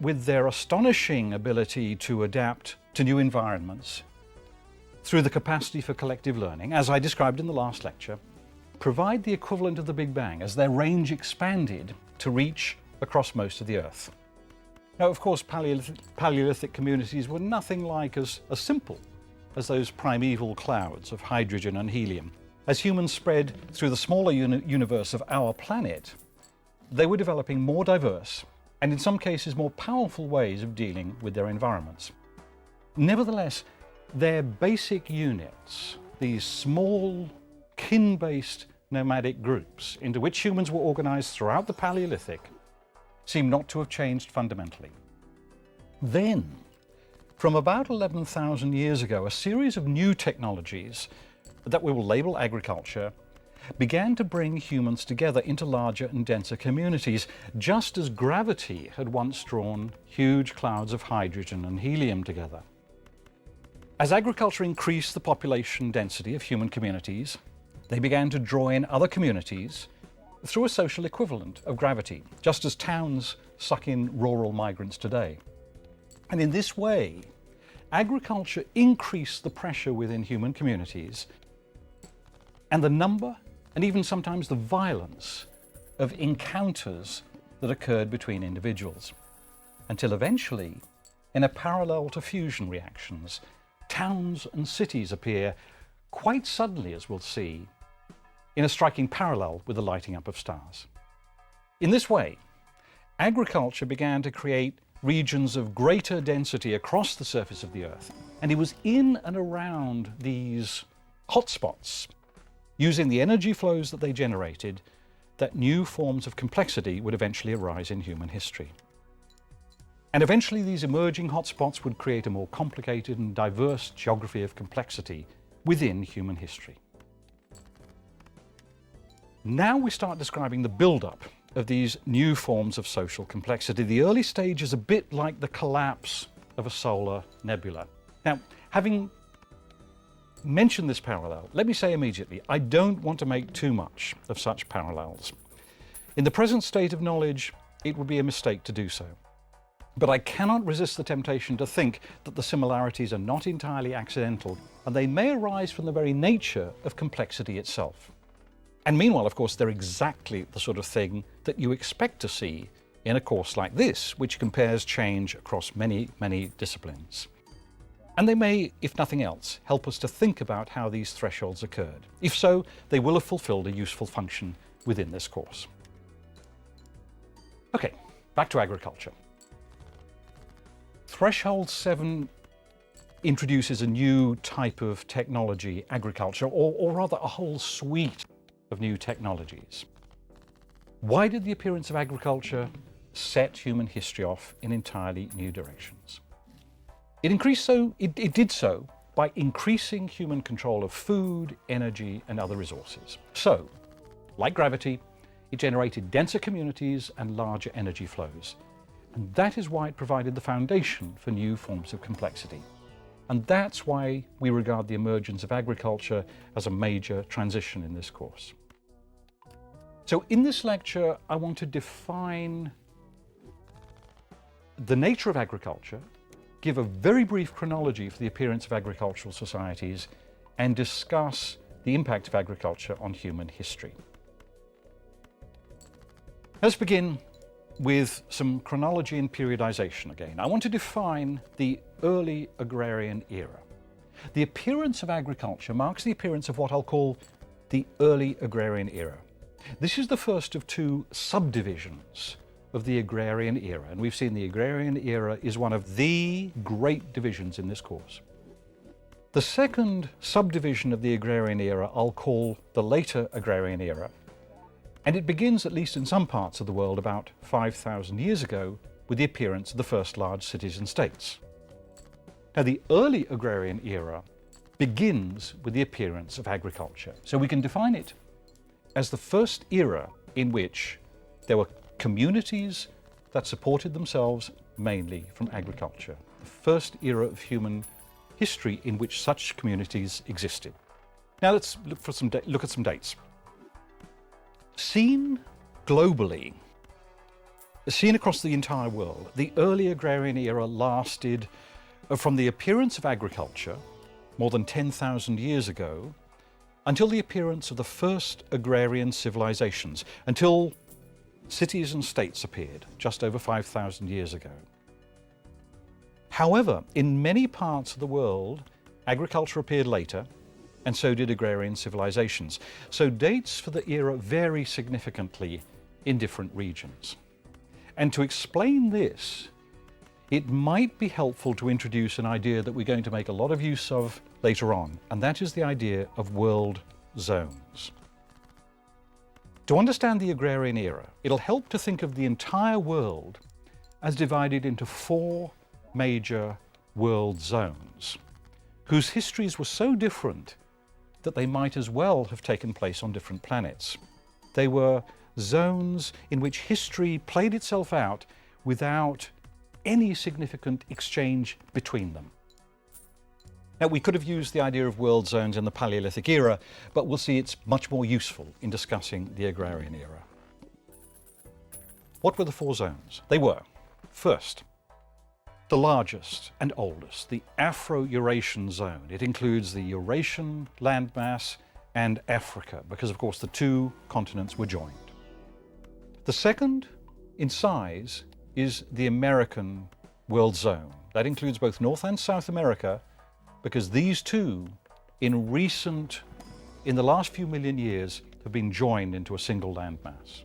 with their astonishing ability to adapt to new environments through the capacity for collective learning, as I described in the last lecture, provide the equivalent of the Big Bang as their range expanded to reach across most of the Earth. Now, of course, Paleolithic communities were nothing like as simple as those primeval clouds of hydrogen and helium. As humans spread through the smaller universe of our planet, they were developing more diverse and in some cases more powerful ways of dealing with their environments. Nevertheless, their basic units, these small kin-based nomadic groups into which humans were organized throughout the Paleolithic, seem not to have changed fundamentally. Then, from about 11,000 years ago, a series of new technologies that we will label agriculture began to bring humans together into larger and denser communities, just as gravity had once drawn huge clouds of hydrogen and helium together. As agriculture increased the population density of human communities, they began to draw in other communities through a social equivalent of gravity, just as towns suck in rural migrants today. And in this way, agriculture increased the pressure within human communities and the number and even sometimes the violence of encounters that occurred between individuals, until eventually, in a parallel to fusion reactions, towns and cities appear quite suddenly, as we'll see, in a striking parallel with the lighting up of stars. In this way, agriculture began to create regions of greater density across the surface of the Earth, and it was in and around these hotspots, using the energy flows that they generated, that new forms of complexity would eventually arise in human history. And eventually these emerging hotspots would create a more complicated and diverse geography of complexity within human history. Now we start describing the build-up of these new forms of social complexity. The early stage is a bit like the collapse of a solar nebula. Now, having mentioned this parallel, let me say immediately, I don't want to make too much of such parallels. In the present state of knowledge, it would be a mistake to do so. But I cannot resist the temptation to think that the similarities are not entirely accidental, and they may arise from the very nature of complexity itself. And meanwhile, of course, they're exactly the sort of thing that you expect to see in a course like this, which compares change across many, many disciplines. And they may, if nothing else, help us to think about how these thresholds occurred. If so, they will have fulfilled a useful function within this course. Okay, back to agriculture. Threshold 7 introduces a new type of technology, agriculture, or rather a whole suite of new technologies. Why did the appearance of agriculture set human history off in entirely new directions? It did so by increasing human control of food, energy, and other resources. So, like gravity, it generated denser communities and larger energy flows. And that is why it provided the foundation for new forms of complexity. And that's why we regard the emergence of agriculture as a major transition in this course. So in this lecture, I want to define the nature of agriculture, give a very brief chronology for the appearance of agricultural societies, and discuss the impact of agriculture on human history. Let's begin with some chronology and periodization again. I want to define the early agrarian era. The appearance of agriculture marks the appearance of what I'll call the early agrarian era. This is the first of two subdivisions of the agrarian era, and we've seen the agrarian era is one of the great divisions in this course. The second subdivision of the agrarian era I'll call the later agrarian era, and it begins, at least in some parts of the world, about 5,000 years ago with the appearance of the first large cities and states. Now, the early agrarian era begins with the appearance of agriculture. So we can define it as the first era in which there were communities that supported themselves mainly from agriculture. The first era of human history in which such communities existed. Now let's look at some dates. Seen globally, Seen across the entire world, the early agrarian era lasted from the appearance of agriculture more than 10,000 years ago until the appearance of the first agrarian civilizations, until cities and states appeared just over 5,000 years ago. However, in many parts of the world, agriculture appeared later, and so did agrarian civilizations. So dates for the era vary significantly in different regions. And to explain this, it might be helpful to introduce an idea that we're going to make a lot of use of later on, and that is the idea of world zones. To understand the agrarian era, it'll help to think of the entire world as divided into 4 major world zones, whose histories were so different that they might as well have taken place on different planets. They were zones in which history played itself out without any significant exchange between them. Now, we could have used the idea of world zones in the Paleolithic era, but we'll see it's much more useful in discussing the agrarian era. What were the 4 zones? They were, first, the largest and oldest, the Afro-Eurasian zone. It includes the Eurasian landmass and Africa, because of course the 2 continents were joined. The second in size is the American world zone. That includes both North and South America, because these 2, in the last few million years, have been joined into a single landmass.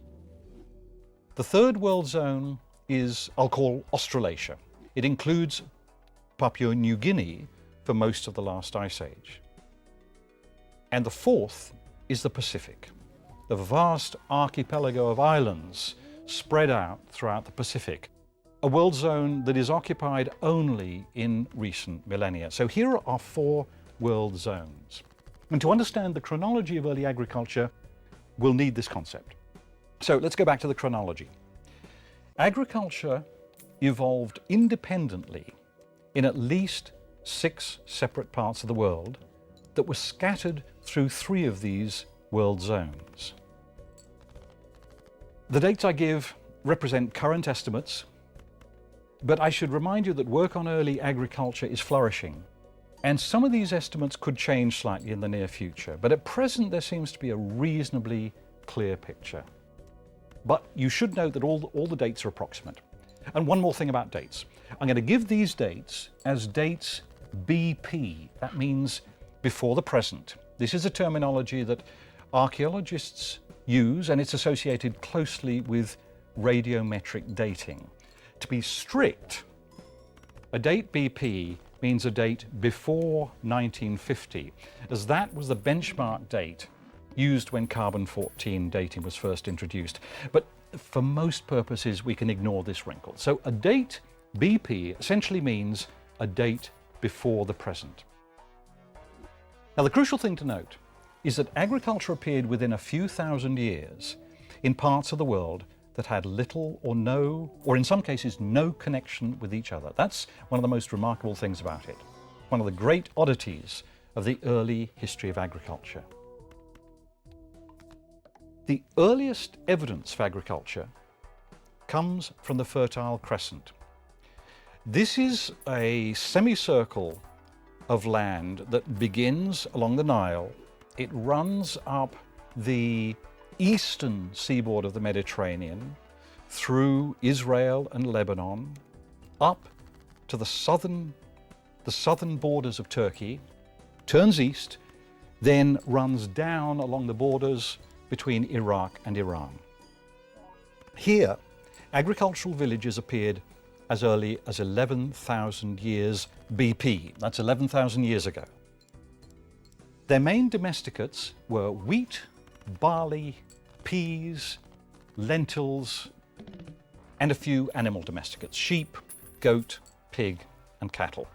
The third world zone is, I'll call, Australasia. It includes Papua New Guinea for most of the last ice age. And the fourth is the Pacific, the vast archipelago of islands spread out throughout the Pacific, a world zone that is occupied only in recent millennia. So here are 4 world zones. And to understand the chronology of early agriculture, we'll need this concept. So let's go back to the chronology. Agriculture evolved independently in at least 6 separate parts of the world that were scattered through 3 of these world zones. The dates I give represent current estimates, but I should remind you that work on early agriculture is flourishing, and some of these estimates could change slightly in the near future, but at present there seems to be a reasonably clear picture. But you should note that all the dates are approximate. And one more thing about dates. I'm going to give these dates as dates BP. That means before the present. This is a terminology that archaeologists use, and it's associated closely with radiometric dating. To be strict, a date BP means a date before 1950, as that was the benchmark date used when carbon-14 dating was first introduced. But for most purposes, we can ignore this wrinkle. So a date BP essentially means a date before the present. Now, the crucial thing to note is that agriculture appeared within a few thousand years in parts of the world that had little or no, or in some cases no connection with each other. That's one of the most remarkable things about it. One of the great oddities of the early history of agriculture. The earliest evidence of agriculture comes from the Fertile Crescent. This is a semicircle of land that begins along the Nile. It runs up the eastern seaboard of the Mediterranean, through Israel and Lebanon, up to the southern borders of Turkey, turns east, then runs down along the borders between Iraq and Iran. Here, agricultural villages appeared as early as 11,000 years BP. That's 11,000 years ago. Their main domesticates were wheat, barley, peas, lentils, and a few animal domesticates: sheep, goat, pig, and cattle.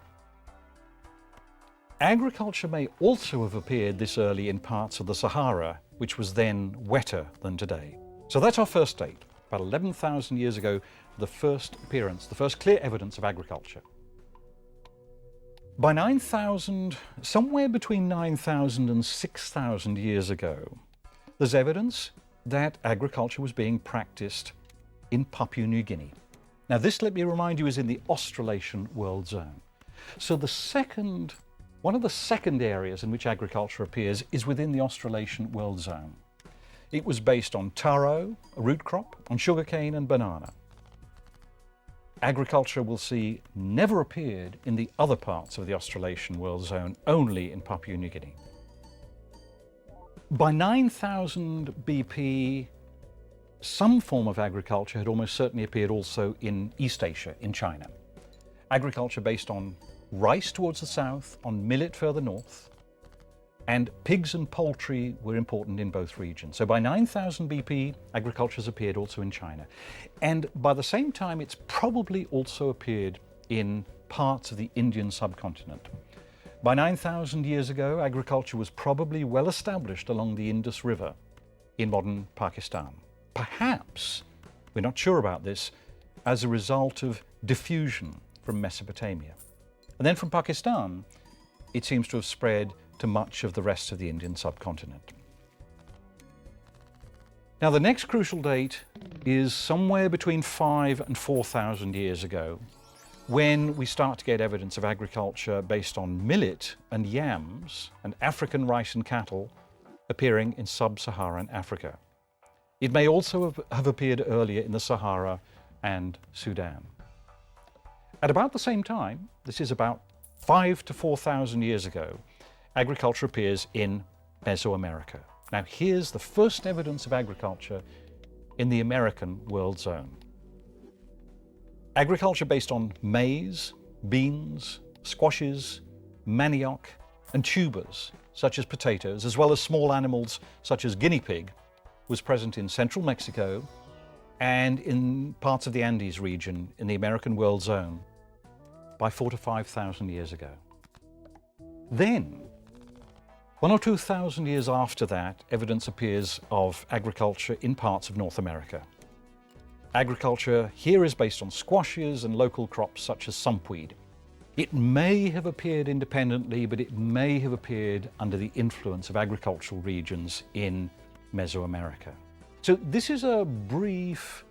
Agriculture may also have appeared this early in parts of the Sahara, which was then wetter than today. So that's our first date, about 11,000 years ago, the first appearance, the first clear evidence of agriculture. By 9,000, somewhere between 9,000 and 6,000 years ago, there's evidence that agriculture was being practiced in Papua New Guinea. Now this, let me remind you, is in the Australasian world zone. So one of the second areas in which agriculture appears is within the Australasian world zone. It was based on taro, a root crop, on sugarcane and banana. Agriculture, we'll see, never appeared in the other parts of the Australasian world zone, only in Papua New Guinea. By 9000 BP, some form of agriculture had almost certainly appeared also in East Asia, in China. Agriculture based on rice towards the south, on millet further north, and pigs and poultry were important in both regions. So by 9000 BP, agriculture has appeared also in China. And by the same time, it's probably also appeared in parts of the Indian subcontinent. By 9,000 years ago, agriculture was probably well established along the Indus River in modern Pakistan. Perhaps, we're not sure about this, as a result of diffusion from Mesopotamia. And then from Pakistan, it seems to have spread to much of the rest of the Indian subcontinent. Now the next crucial date is somewhere between 5,000 and 4,000 years ago, when we start to get evidence of agriculture based on millet and yams and African rice and cattle appearing in sub-Saharan Africa. It may also have appeared earlier in the Sahara and Sudan. At about the same time, this is about 5,000 to 4,000 years ago, agriculture appears in Mesoamerica. Now here's the first evidence of agriculture in the American world zone. Agriculture based on maize, beans, squashes, manioc, and tubers, such as potatoes, as well as small animals such as guinea pig, was present in central Mexico and in parts of the Andes region in the American world zone by 4,000 to 5,000 years ago. Then, 1,000 or 2,000 years after that, evidence appears of agriculture in parts of North America. Agriculture here is based on squashes and local crops such as sumpweed. It may have appeared independently, but it may have appeared under the influence of agricultural regions in Mesoamerica. So this is a brief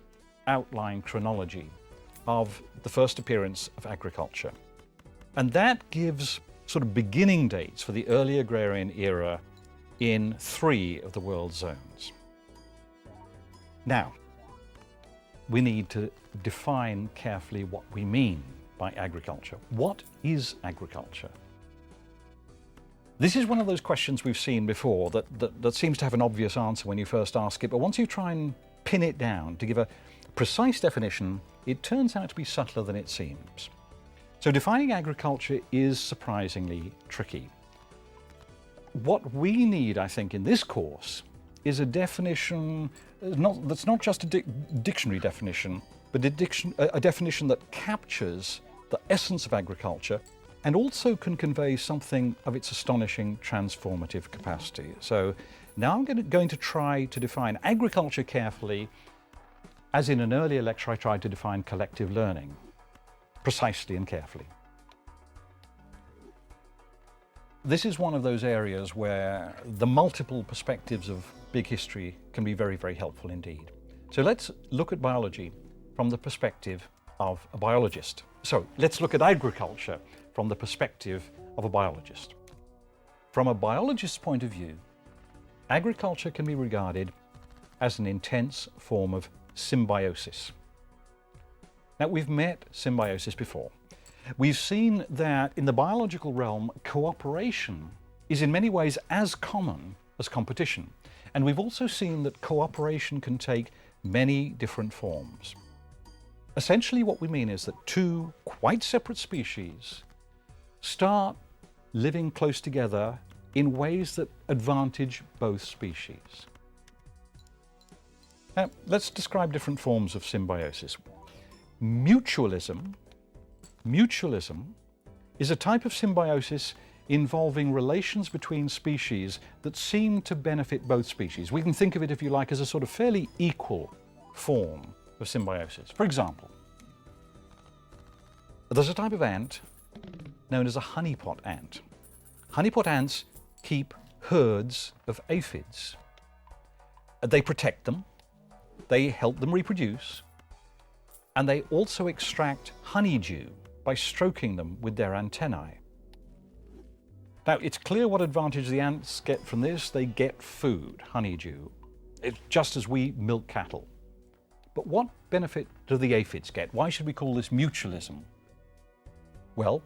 outline chronology of the first appearance of agriculture. And that gives sort of beginning dates for the early agrarian era in 3 of the world zones. Now, we need to define carefully what we mean by agriculture. What is agriculture? This is one of those questions we've seen before that seems to have an obvious answer when you first ask it, but once you try and pin it down to give a precise definition, it turns out to be subtler than it seems. So defining agriculture is surprisingly tricky. What we need, I think, in this course is a definition that's not just a dictionary definition, but a definition that captures the essence of agriculture and also can convey something of its astonishing transformative capacity. So now I'm going to try to define agriculture carefully, as in an earlier lecture I tried to define collective learning, precisely and carefully. This is one of those areas where the multiple perspectives of big history can be very, very helpful indeed. So let's look at biology from the perspective of a biologist. So let's look at agriculture from the perspective of a biologist. From a biologist's point of view, agriculture can be regarded as an intense form of symbiosis. Now, we've met symbiosis before. We've seen that in the biological realm, cooperation is in many ways as common as competition. And we've also seen that cooperation can take many different forms. Essentially, what we mean is that 2 quite separate species start living close together in ways that advantage both species. Now, let's describe different forms of symbiosis. Mutualism is a type of symbiosis involving relations between species that seem to benefit both species. We can think of it, if you like, as a sort of fairly equal form of symbiosis. For example, there's a type of ant known as a honeypot ant. Honeypot ants keep herds of aphids. They protect them, they help them reproduce, And they also extract honeydew by stroking them with their antennae. Now, it's clear what advantage the ants get from this. They get food, honeydew, just as we milk cattle. But what benefit do the aphids get? Why should we call this mutualism? Well,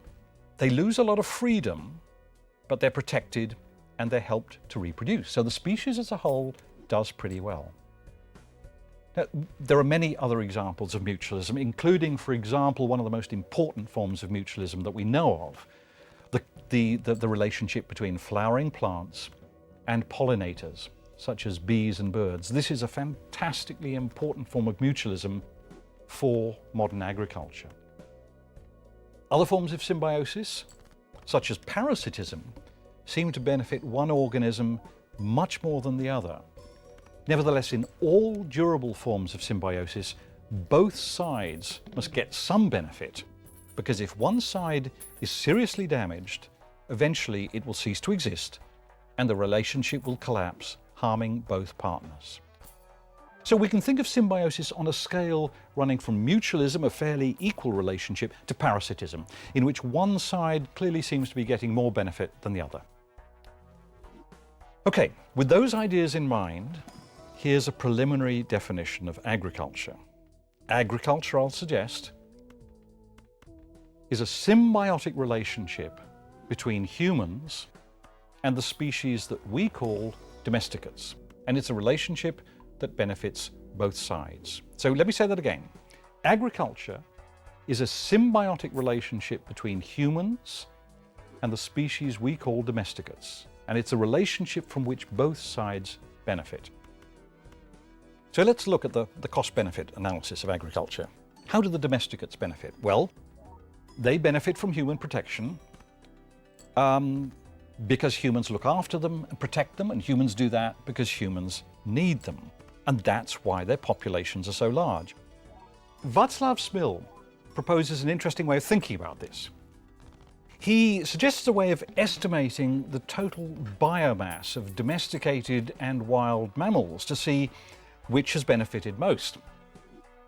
they lose a lot of freedom, but they're protected and they're helped to reproduce. So the species as a whole does pretty well. Now, there are many other examples of mutualism, including, for example, one of the most important forms of mutualism that we know of, the relationship between flowering plants and pollinators, such as bees and birds. This is a fantastically important form of mutualism for modern agriculture. Other forms of symbiosis, such as parasitism, seem to benefit one organism much more than the other. Nevertheless, in all durable forms of symbiosis, both sides must get some benefit, because if one side is seriously damaged, eventually it will cease to exist and the relationship will collapse, harming both partners. So we can think of symbiosis on a scale running from mutualism, a fairly equal relationship, to parasitism, in which one side clearly seems to be getting more benefit than the other. Okay, with those ideas in mind, here's a preliminary definition of agriculture. Agriculture, I'll suggest, is a symbiotic relationship between humans and the species that we call domesticates. And it's a relationship that benefits both sides. So let me say that again. Agriculture is a symbiotic relationship between humans and the species we call domesticates. And it's a relationship from which both sides benefit. So let's look at the cost-benefit analysis of agriculture. How do the domesticates benefit? Well, they benefit from human protection because humans look after them and protect them, and humans do that because humans need them. And that's why their populations are so large. Václav Smil proposes an interesting way of thinking about this. He suggests a way of estimating the total biomass of domesticated and wild mammals to see which has benefited most.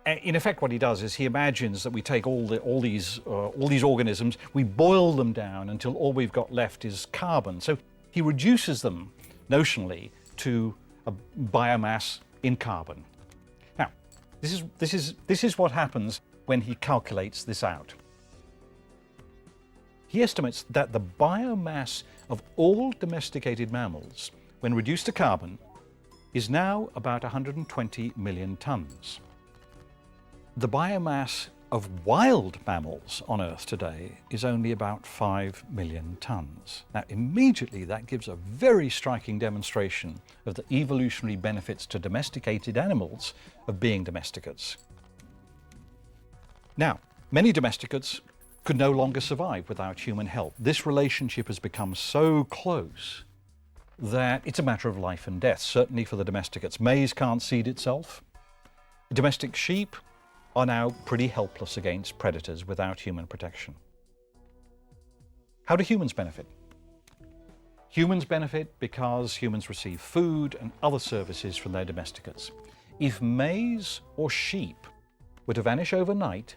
In effect, what he does is he imagines that we take all these organisms, we boil them down until all we've got left is carbon. So he reduces them notionally to a biomass in carbon. Now, this is what happens when he calculates this out. He estimates that the biomass of all domesticated mammals, when reduced to carbon, is now about 120 million tons. The biomass of wild mammals on Earth today is only about 5 million tons. Now, immediately that gives a very striking demonstration of the evolutionary benefits to domesticated animals of being domesticates. Now, many domesticates could no longer survive without human help. This relationship has become so close that it's a matter of life and death, certainly for the domesticates. Maize can't seed itself. Domestic sheep are now pretty helpless against predators without human protection. How do humans benefit? Humans benefit because humans receive food and other services from their domesticates. If maize or sheep were to vanish overnight,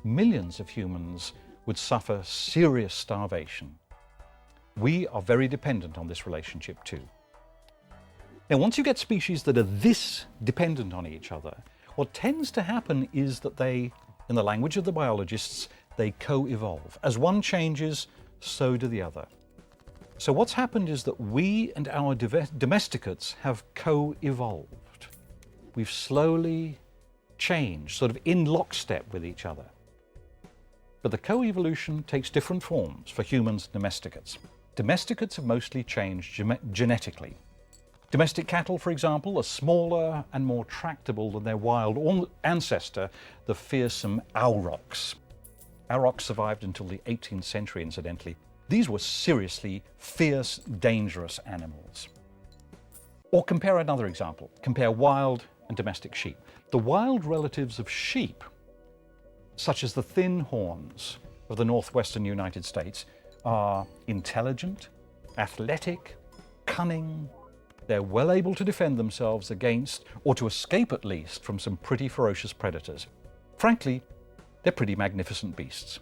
millions of humans would suffer serious starvation. We are very dependent on this relationship too. Now, once you get species that are this dependent on each other, what tends to happen is that they, in the language of the biologists, they co-evolve. As one changes, so do the other. So what's happened is that we and our domesticates have co-evolved. We've slowly changed, sort of in lockstep with each other. But the co-evolution takes different forms for humans and domesticates. Domesticates have mostly changed genetically. Domestic cattle, for example, are smaller and more tractable than their wild ancestor, the fearsome aurochs. Aurochs survived until the 18th century, incidentally. These were seriously fierce, dangerous animals. Or compare another example. Compare wild and domestic sheep. The wild relatives of sheep, such as the thin horns of the northwestern United States, are intelligent, athletic, cunning. They're well able to defend themselves against, or to escape at least, from some pretty ferocious predators. Frankly, they're pretty magnificent beasts.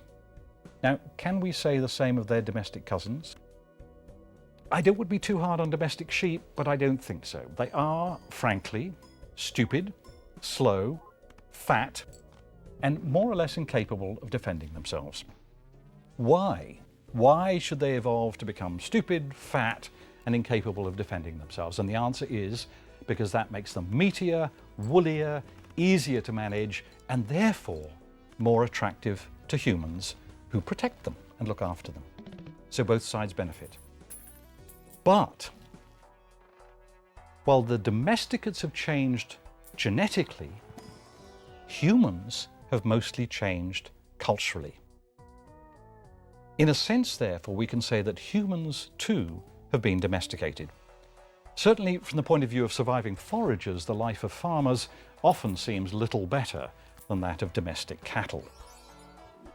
Now, can we say the same of their domestic cousins? I don't want to be too hard on domestic sheep, but I don't think so. They are, frankly, stupid, slow, fat, and more or less incapable of defending themselves. Why? Why should they evolve to become stupid, fat, and incapable of defending themselves? And the answer is because that makes them meatier, woollier, easier to manage, and therefore more attractive to humans who protect them and look after them. So both sides benefit. But while the domesticates have changed genetically, humans have mostly changed culturally. In a sense, therefore, we can say that humans too have been domesticated. Certainly from the point of view of surviving foragers, the life of farmers often seems little better than that of domestic cattle.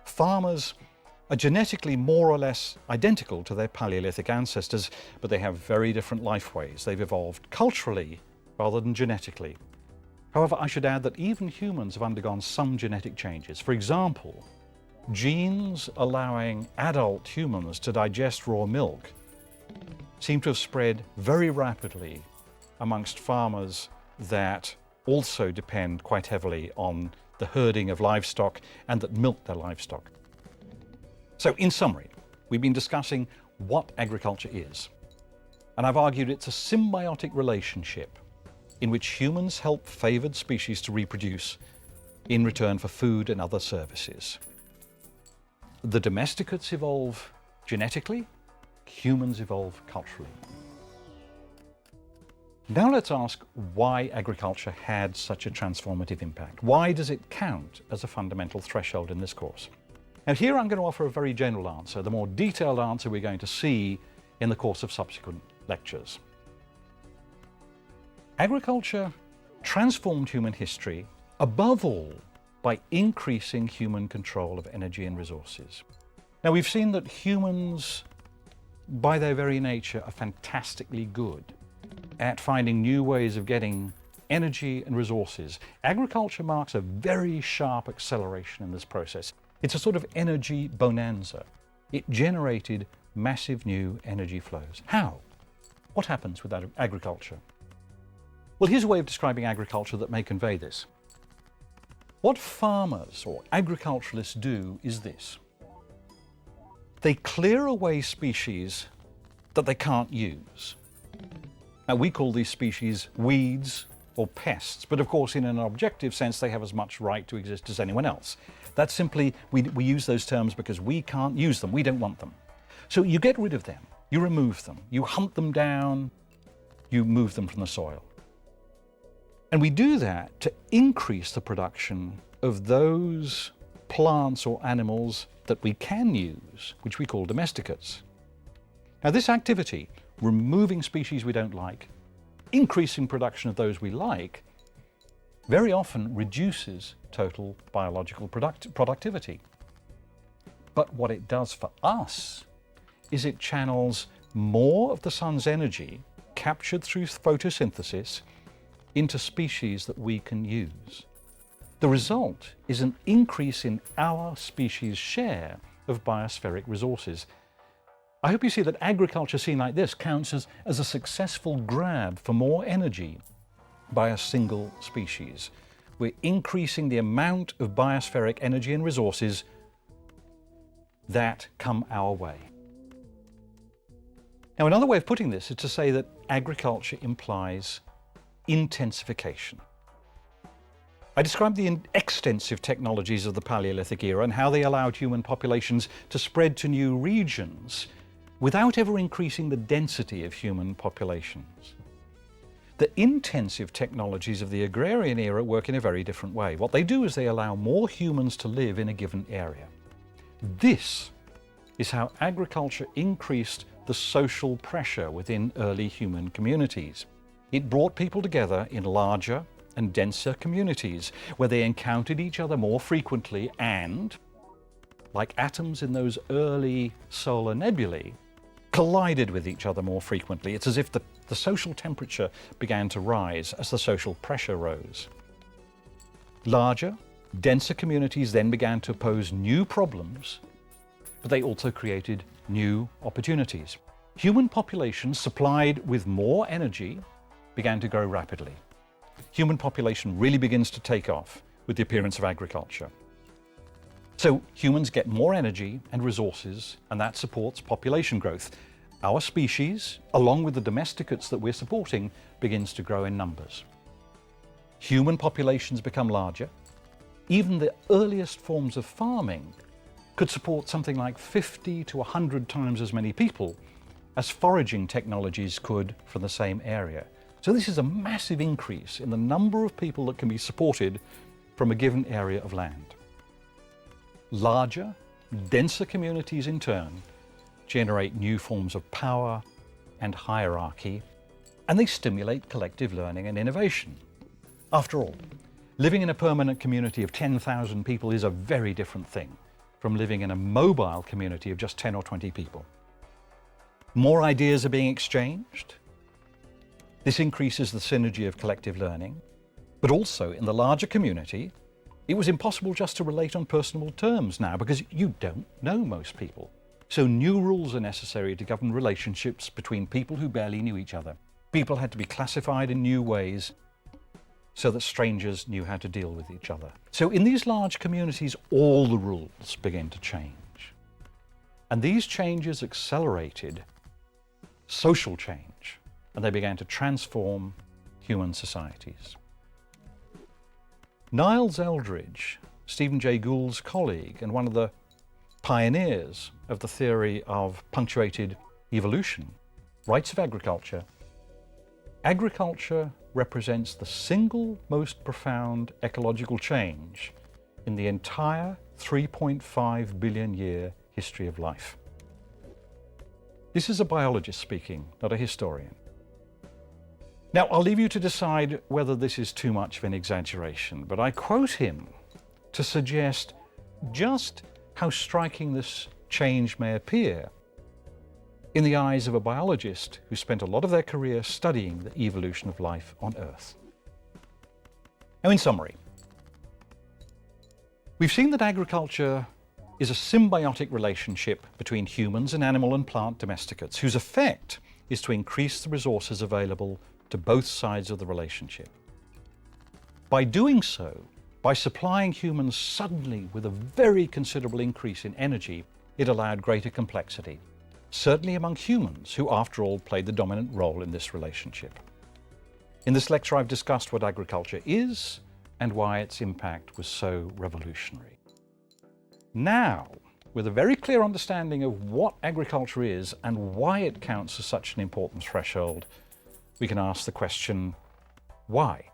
Farmers are genetically more or less identical to their Paleolithic ancestors, but they have very different life ways. They've evolved culturally rather than genetically. However, I should add that even humans have undergone some genetic changes. For example, genes allowing adult humans to digest raw milk seem to have spread very rapidly amongst farmers that also depend quite heavily on the herding of livestock and that milk their livestock. So in summary, we've been discussing what agriculture is, and I've argued it's a symbiotic relationship in which humans help favored species to reproduce in return for food and other services. The domesticates evolve genetically, humans evolve culturally. Now let's ask why agriculture had such a transformative impact. Why does it count as a fundamental threshold in this course? Now here I'm going to offer a very general answer. The more detailed answer we're going to see in the course of subsequent lectures. Agriculture transformed human history, above all, by increasing human control of energy and resources. Now we've seen that humans, by their very nature, are fantastically good at finding new ways of getting energy and resources. Agriculture marks a very sharp acceleration in this process. It's a sort of energy bonanza. It generated massive new energy flows. How? What happens with agriculture? Well, here's a way of describing agriculture that may convey this. What farmers or agriculturalists do is this. They clear away species that they can't use. Now, we call these species weeds or pests, but of course in an objective sense they have as much right to exist as anyone else. That's simply, we use those terms because we can't use them, we don't want them. So you get rid of them, you remove them, you hunt them down, you move them from the soil. And we do that to increase the production of those plants or animals that we can use, which we call domesticates. Now this activity, removing species we don't like, increasing production of those we like, very often reduces total biological productivity. But what it does for us is it channels more of the sun's energy captured through photosynthesis into species that we can use. The result is an increase in our species' share of biospheric resources. I hope you see that agriculture seen like this counts as a successful grab for more energy by a single species. We're increasing the amount of biospheric energy and resources that come our way. Now, another way of putting this is to say that agriculture implies intensification. I described the extensive technologies of the Paleolithic era and how they allowed human populations to spread to new regions without ever increasing the density of human populations. The intensive technologies of the agrarian era work in a very different way. What they do is they allow more humans to live in a given area. This is how agriculture increased the social pressure within early human communities. It brought people together in larger and denser communities where they encountered each other more frequently and, like atoms in those early solar nebulae, collided with each other more frequently. It's as if the social temperature began to rise as the social pressure rose. Larger Denser communities then began to pose new problems, but they also created new opportunities. Human populations supplied with more energy began to grow rapidly. Human population really begins to take off with the appearance of agriculture. So humans get more energy and resources, and that supports population growth. Our species, along with the domesticates that we're supporting, begins to grow in numbers. Human populations become larger. Even the earliest forms of farming could support something like 50 to 100 times as many people as foraging technologies could from the same area. So this is a massive increase in the number of people that can be supported from a given area of land. Larger, denser communities in turn generate new forms of power and hierarchy, and they stimulate collective learning and innovation. After all, living in a permanent community of 10,000 people is a very different thing from living in a mobile community of just 10 or 20 people. More ideas are being exchanged. This increases the synergy of collective learning, but also in the larger community, it was impossible just to relate on personal terms now because you don't know most people. So new rules are necessary to govern relationships between people who barely knew each other. People had to be classified in new ways so that strangers knew how to deal with each other. So in these large communities, all the rules began to change. And these changes accelerated social change, and they began to transform human societies. Niles Eldredge, Stephen Jay Gould's colleague and one of the pioneers of the theory of punctuated evolution, writes of agriculture. Agriculture represents the single most profound ecological change in the entire 3.5 billion year history of life. This is a biologist speaking, not a historian. Now, I'll leave you to decide whether this is too much of an exaggeration, but I quote him to suggest just how striking this change may appear in the eyes of a biologist who spent a lot of their career studying the evolution of life on Earth. Now, in summary, we've seen that agriculture is a symbiotic relationship between humans and animal and plant domesticates, whose effect is to increase the resources available to both sides of the relationship. By doing so, by supplying humans suddenly with a very considerable increase in energy, it allowed greater complexity, certainly among humans, who after all played the dominant role in this relationship. In this lecture, I've discussed what agriculture is and why its impact was so revolutionary. Now, with a very clear understanding of what agriculture is and why it counts as such an important threshold, we can ask the question, why?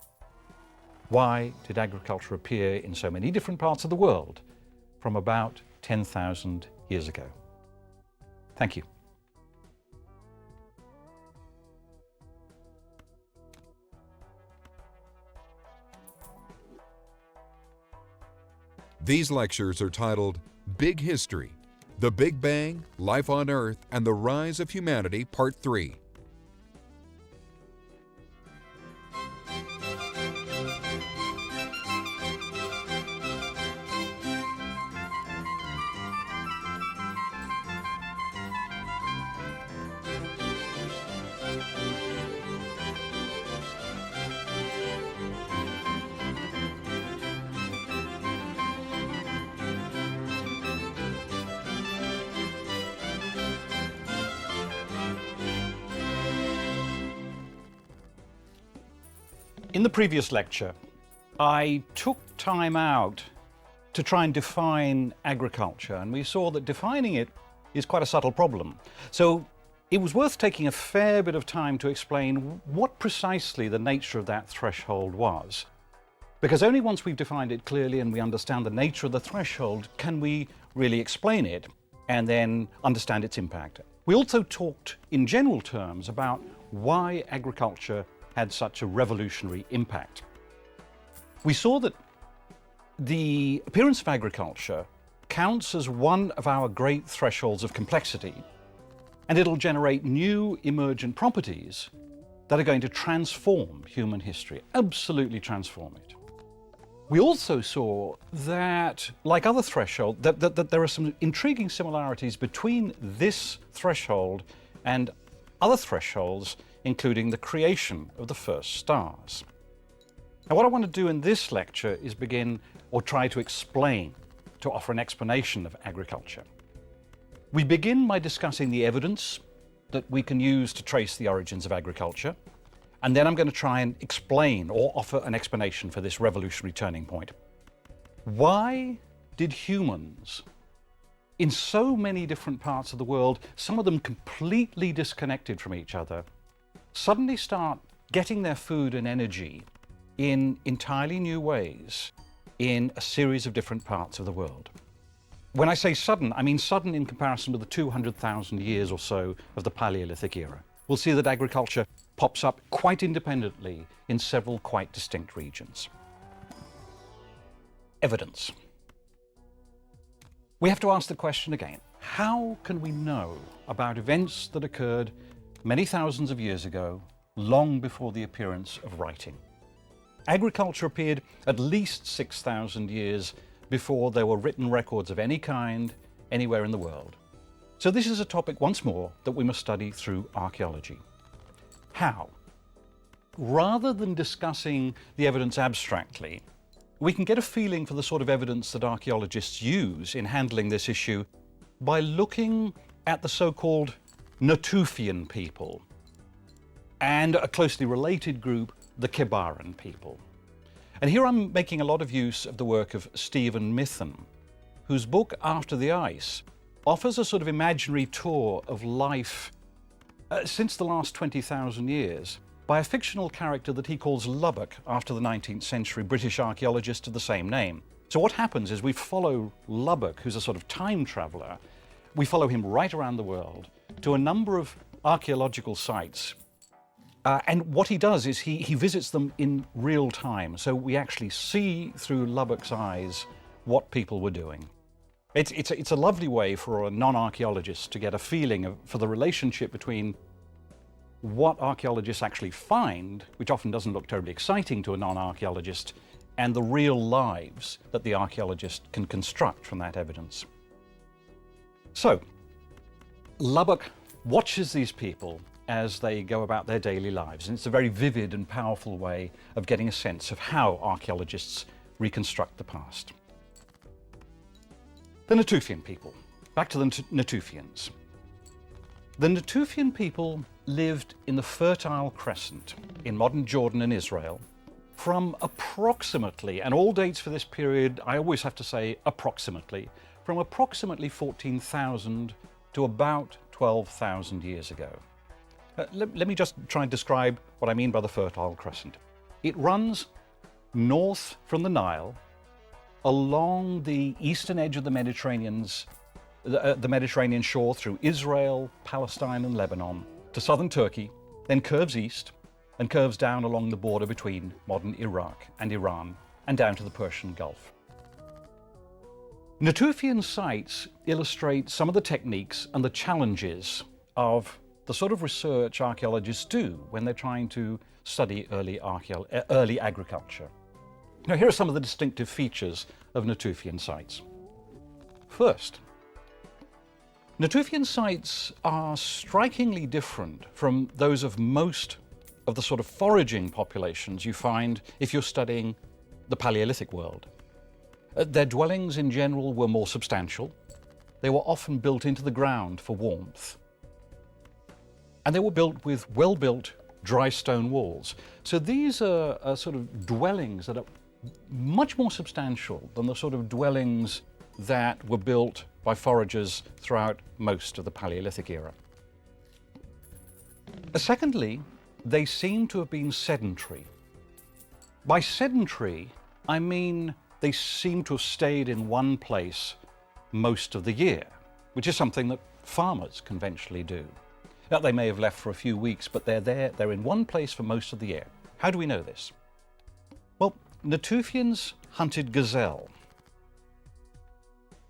Why did agriculture appear in so many different parts of the world from about 10,000 years ago? Thank you. These lectures are titled Big History, The Big Bang, Life on Earth, and the Rise of Humanity, Part 3. In the previous lecture, I took time out to try and define agriculture, and we saw that defining it is quite a subtle problem. So it was worth taking a fair bit of time to explain what precisely the nature of that threshold was. Because only once we've defined it clearly and we understand the nature of the threshold can we really explain it and then understand its impact. We also talked in general terms about why agriculture had such a revolutionary impact. We saw that the appearance of agriculture counts as one of our great thresholds of complexity, and it'll generate new emergent properties that are going to transform human history, absolutely transform it. We also saw that, like other thresholds, that there are some intriguing similarities between this threshold and other thresholds, including the creation of the first stars. Now, what I want to do in this lecture is begin, or try to explain, to offer an explanation of agriculture. We begin by discussing the evidence that we can use to trace the origins of agriculture, and then I'm going to try and explain or offer an explanation for this revolutionary turning point. Why did humans in so many different parts of the world, some of them completely disconnected from each other, suddenly start getting their food and energy in entirely new ways in a series of different parts of the world? When I say sudden, I mean sudden in comparison with the 200,000 years or so of the Paleolithic era. We'll see that agriculture pops up quite independently in several quite distinct regions. Evidence. We have to ask the question again, how can we know about events that occurred many thousands of years ago, long before the appearance of writing? Agriculture appeared at least 6,000 years before there were written records of any kind anywhere in the world. So this is a topic, once more, that we must study through archaeology. How? Rather than discussing the evidence abstractly, we can get a feeling for the sort of evidence that archaeologists use in handling this issue by looking at the so-called Natufian people and a closely related group, the Kebaran people. And here I'm making a lot of use of the work of Stephen Mithen, whose book After the Ice offers a sort of imaginary tour of life since the last 20,000 years by a fictional character that he calls Lubbock, after the 19th century British archaeologist of the same name. So what happens is we follow Lubbock, who's a sort of time traveller. We follow him right around the world to a number of archaeological sites. And what he does is he visits them in real time. So we actually see through Lubbock's eyes what people were doing. It's a lovely way for a non-archaeologist to get a feeling for the relationship between what archaeologists actually find, which often doesn't look terribly exciting to a non-archaeologist, and the real lives that the archaeologist can construct from that evidence. So, Lubbock watches these people as they go about their daily lives, and it's a very vivid and powerful way of getting a sense of how archaeologists reconstruct the past. The Natufian people. Back to the Natufians. The Natufian people lived in the Fertile Crescent in modern Jordan and Israel from approximately, and all dates for this period, I always have to say approximately, from approximately 14,000 to about 12,000 years ago. Let me just try and describe what I mean by the Fertile Crescent. It runs north from the Nile, along the eastern edge of the Mediterranean shore through Israel, Palestine and Lebanon to southern Turkey, then curves east and curves down along the border between modern Iraq and Iran and down to the Persian Gulf. Natufian sites illustrate some of the techniques and the challenges of the sort of research archaeologists do when they're trying to study early agriculture. Now, here are some of the distinctive features of Natufian sites. First, Natufian sites are strikingly different from those of most of the sort of foraging populations you find if you're studying the Paleolithic world. Their dwellings in general were more substantial. They were often built into the ground for warmth. And they were built with well-built dry stone walls. So these are sort of dwellings that are much more substantial than the sort of dwellings that were built by foragers throughout most of the Paleolithic era. Secondly, they seem to have been sedentary. By sedentary, I mean they seem to have stayed in one place most of the year, which is something that farmers conventionally do. Now, they may have left for a few weeks, but they're in one place for most of the year. How do we know this? Well, Natufians hunted gazelle.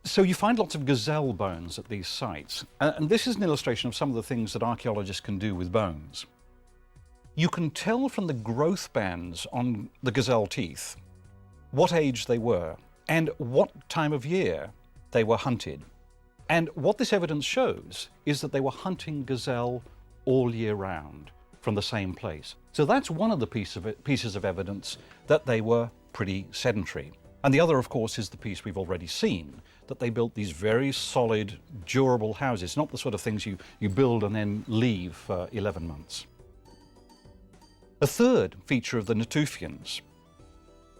So you find lots of gazelle bones at these sites, and this is an illustration of some of the things that archaeologists can do with bones. You can tell from the growth bands on the gazelle teeth what age they were, and what time of year they were hunted. And what this evidence shows is that they were hunting gazelle all year round from the same place. So that's one of the pieces of evidence that they were pretty sedentary. And the other, of course, is the piece we've already seen, that they built these very solid, durable houses, not the sort of things you build and then leave for 11 months. A third feature of the Natufians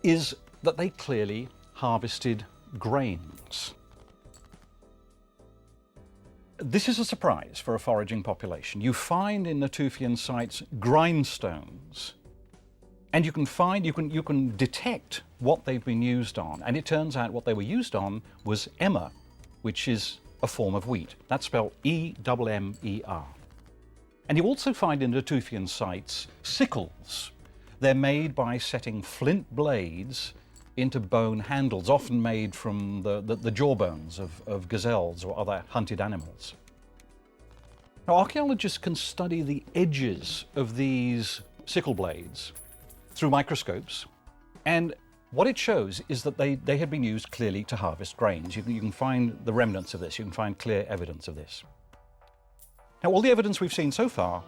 is that they clearly harvested grains. This is a surprise for a foraging population. You find in Natufian sites grindstones, and you can detect what they've been used on. And it turns out what they were used on was emmer, which is a form of wheat. That's spelled E-M-M-E-R. And you also find in Natufian sites sickles. They're made by setting flint blades into bone handles, often made from the jawbones of gazelles or other hunted animals. Now, archaeologists can study the edges of these sickle blades through microscopes, and what it shows is that they had been used clearly to harvest grains. You can find the remnants of this, you can find clear evidence of this. Now, all the evidence we've seen so far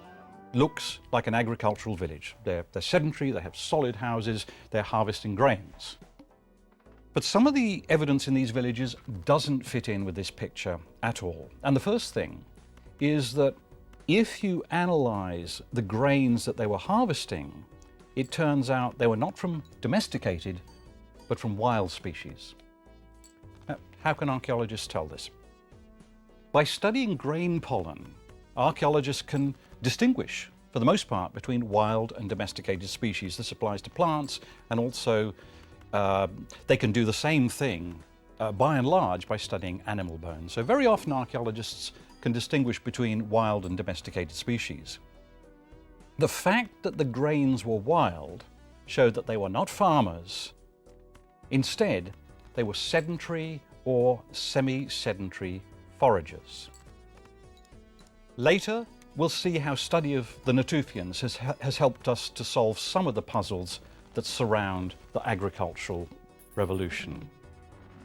looks like an agricultural village. They're sedentary, they have solid houses, they're harvesting grains. But some of the evidence in these villages doesn't fit in with this picture at all. And the first thing is that if you analyze the grains that they were harvesting, it turns out they were not from domesticated, but from wild species. Now, how can archaeologists tell this? By studying grain pollen, archaeologists can distinguish, for the most part, between wild and domesticated species. This applies to plants, and also they can do the same thing, by and large, by studying animal bones. So very often archaeologists can distinguish between wild and domesticated species. The fact that the grains were wild showed that they were not farmers. Instead, they were sedentary or semi-sedentary foragers. Later, we'll see how study of the Natufians has helped us to solve some of the puzzles that surround the agricultural revolution.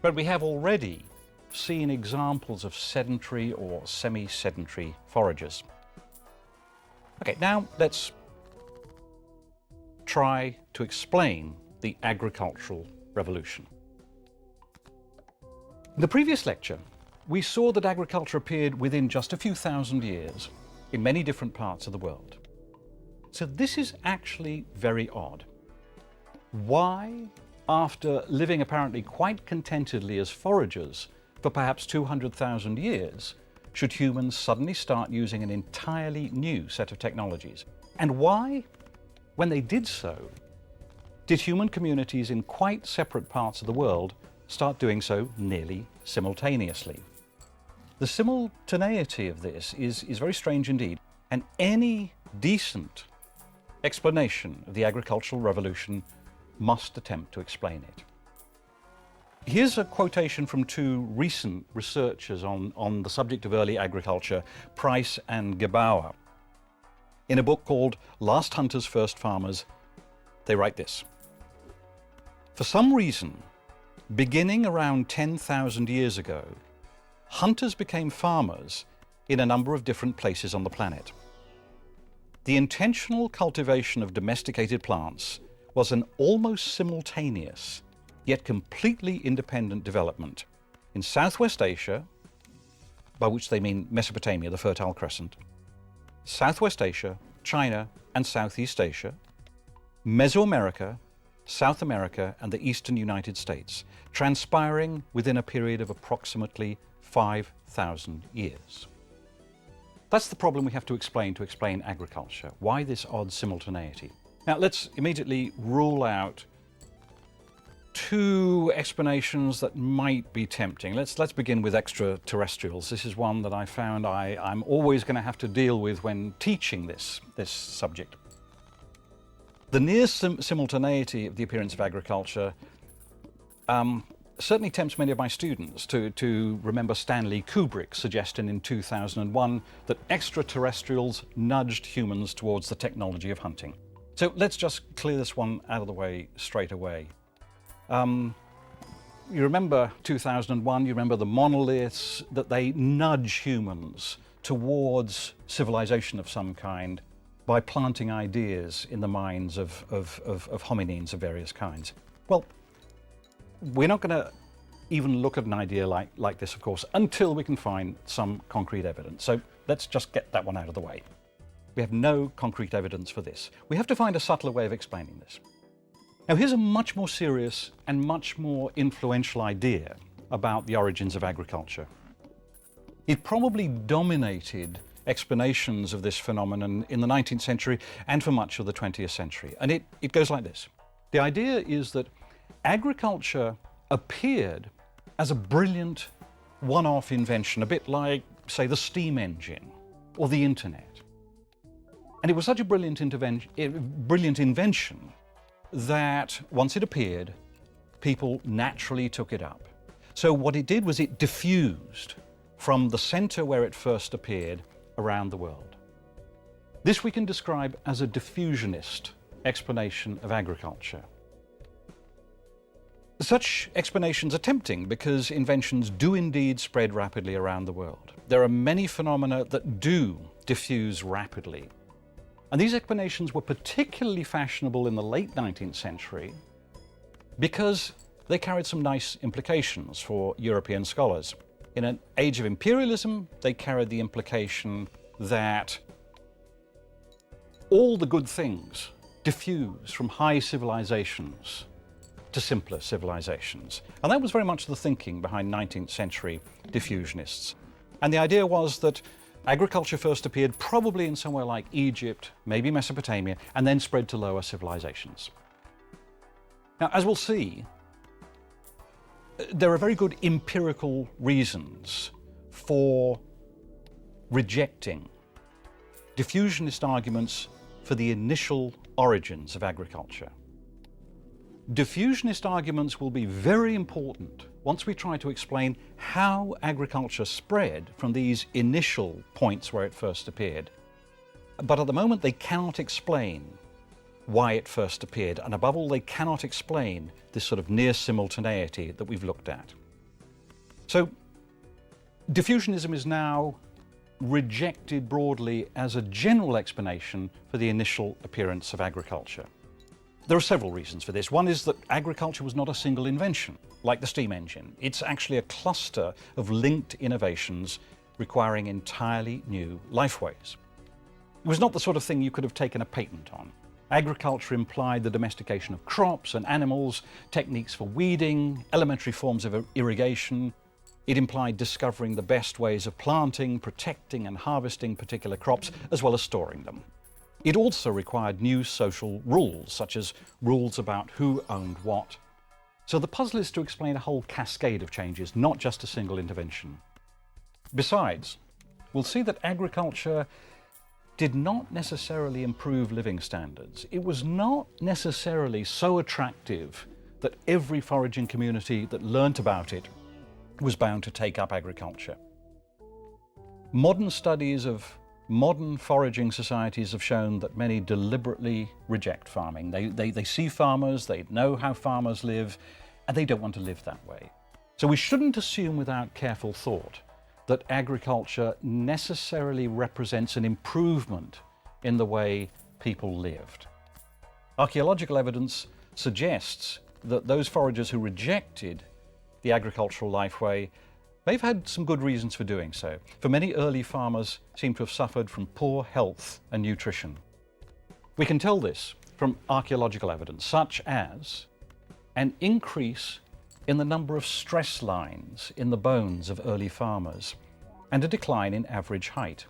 But we have already seen examples of sedentary or semi-sedentary foragers. Okay, now let's try to explain the agricultural revolution. In the previous lecture, we saw that agriculture appeared within just a few thousand years in many different parts of the world. So this is actually very odd. Why, after living apparently quite contentedly as foragers for perhaps 200,000 years, should humans suddenly start using an entirely new set of technologies? And why, when they did so, did human communities in quite separate parts of the world start doing so nearly simultaneously? The simultaneity of this is very strange indeed, and any decent explanation of the agricultural revolution must attempt to explain it. Here's a quotation from two recent researchers on the subject of early agriculture, Price and Gebauer. In a book called Last Hunters, First Farmers, they write this: "For some reason, beginning around 10,000 years ago, hunters became farmers in a number of different places on the planet. The intentional cultivation of domesticated plants was an almost simultaneous, yet completely independent development in Southwest Asia," by which they mean Mesopotamia, the Fertile Crescent, Southwest Asia, China, and Southeast Asia, Mesoamerica, South America, and the eastern United States, transpiring within a period of approximately 5,000 years. That's the problem we have to explain agriculture. Why this odd simultaneity? Now let's immediately rule out two explanations that might be tempting. Let's begin with extraterrestrials. This is one that I found I'm always going to have to deal with when teaching this subject. The near simultaneity of the appearance of agriculture certainly tempts many of my students to remember Stanley Kubrick's suggestion in 2001 that extraterrestrials nudged humans towards the technology of hunting. So let's just clear this one out of the way straight away. You remember 2001, you remember the monoliths, that they nudge humans towards civilization of some kind by planting ideas in the minds of hominines of various kinds. Well, we're not going to even look at an idea like this, of course, until we can find some concrete evidence. So let's just get that one out of the way. We have no concrete evidence for this. We have to find a subtler way of explaining this. Now, here's a much more serious and much more influential idea about the origins of agriculture. It probably dominated explanations of this phenomenon in the 19th century and for much of the 20th century. And it goes like this. The idea is that agriculture appeared as a brilliant one-off invention, a bit like, say, the steam engine or the internet. And it was such a brilliant invention that once it appeared, people naturally took it up. So what it did was it diffused from the center where it first appeared around the world. This we can describe as a diffusionist explanation of agriculture. Such explanations are tempting because inventions do indeed spread rapidly around the world. There are many phenomena that do diffuse rapidly. And these explanations were particularly fashionable in the late 19th century because they carried some nice implications for European scholars. In an age of imperialism, they carried the implication that all the good things diffuse from high civilizations to simpler civilizations. And that was very much the thinking behind 19th century diffusionists. And the idea was that agriculture first appeared probably in somewhere like Egypt, maybe Mesopotamia, and then spread to lower civilizations. Now, as we'll see, there are very good empirical reasons for rejecting diffusionist arguments for the initial origins of agriculture. Diffusionist arguments will be very important once we try to explain how agriculture spread from these initial points where it first appeared. But at the moment, they cannot explain why it first appeared, and above all, they cannot explain this sort of near simultaneity that we've looked at. So, diffusionism is now rejected broadly as a general explanation for the initial appearance of agriculture. There are several reasons for this. One is that agriculture was not a single invention, like the steam engine. It's actually a cluster of linked innovations requiring entirely new lifeways. It was not the sort of thing you could have taken a patent on. Agriculture implied the domestication of crops and animals, techniques for weeding, elementary forms of irrigation. It implied discovering the best ways of planting, protecting, and harvesting particular crops, as well as storing them. It also required new social rules, such as rules about who owned what. So the puzzle is to explain a whole cascade of changes, not just a single intervention. Besides, we'll see that agriculture did not necessarily improve living standards. It was not necessarily so attractive that every foraging community that learnt about it was bound to take up agriculture. Modern studies of modern foraging societies have shown that many deliberately reject farming. They see farmers, they know how farmers live, and they don't want to live that way. So we shouldn't assume without careful thought that agriculture necessarily represents an improvement in the way people lived. Archaeological evidence suggests that those foragers who rejected the agricultural lifeway, they've had some good reasons for doing so. For many early farmers seem to have suffered from poor health and nutrition. We can tell this from archaeological evidence, such as an increase in the number of stress lines in the bones of early farmers and a decline in average height.